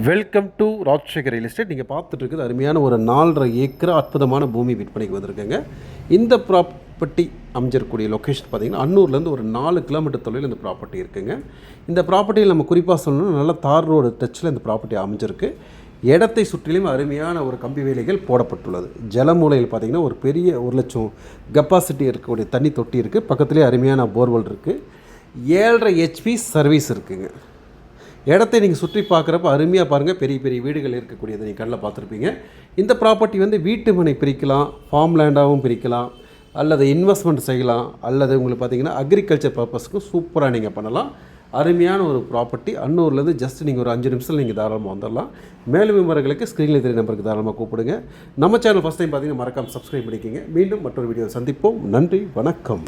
Welcome to Rajasekar real estate. நீங்கள் பார்த்துட்டு இருக்குது அருமையான ஒரு 4.5 ஏக்கர் அற்புதமான பூமி விற்பனைக்கு வந்திருக்கேங்க. இந்த ப்ராப்பர்ட்டி அமைஞ்சிருக்கக்கூடிய லொக்கேஷன் பார்த்திங்கன்னா அன்னூர்லேருந்து ஒரு 4 கிலோமீட்டர் தொலைவில் இந்த ப்ராப்பர்ட்டி இருக்குங்க. இந்த ப்ராப்பர்ட்டியில் நம்ம குறிப்பாக சொல்லணும்னா நல்லா தார் ரோடு டச்சில் இந்த ப்ராப்பர்ட்டி அமைஞ்சிருக்கு. இடத்தை சுற்றிலும் அருமையான ஒரு கம்பி வேலைகள் போடப்பட்டுள்ளது. ஜலமூலையில் பார்த்திங்கன்னா ஒரு பெரிய 1 லட்சம் கெப்பாசிட்டி இருக்கக்கூடிய தண்ணி தொட்டி இருக்குது. பக்கத்துலேயே அருமையான போர்வெல் இருக்குது. 7.5 HP சர்வீஸ் இருக்குதுங்க. இடத்தை நீங்கள் சுற்றி பார்க்குறப்ப அருமையாக பாருங்கள், பெரிய பெரிய வீடுகள் இருக்கக்கூடியதை நீங்கள் கண்ணில் பார்த்துருப்பீங்க. இந்த ப்ராப்பர்ட்டி வந்து வீட்டு மனை பிரிக்கலாம், ஃபார்ம் லேண்டாகவும் பிரிக்கலாம், அல்லது இன்வெஸ்ட்மெண்ட் செய்யலாம், அல்லது உங்களுக்கு பார்த்திங்கன்னா அக்ரிகல்ச்சர் பர்பஸ்க்கும் சூப்பராக நீங்கள் பண்ணலாம். அருமையான ஒரு ப்ராப்பர்ட்டி. அன்னூர்லேருந்து ஜஸ்ட் நீங்கள் ஒரு 5 நிமிஷத்தில் நீங்கள் தாராளமாக வந்துடலாம். மேலும் விவரங்களுக்கு ஸ்க்ரீனில் தெரிய நம்பருக்கு தாராளமாக கூப்பிடுங்க. நம்ம சேனல் ஃபஸ்ட் டைம் பார்த்தீங்கன்னா மறக்காமல் சப்ஸ்கிரைப் பண்ணிக்கோங்க. மீண்டும் மற்றொரு வீடியோ சந்திப்போம். நன்றி, வணக்கம்.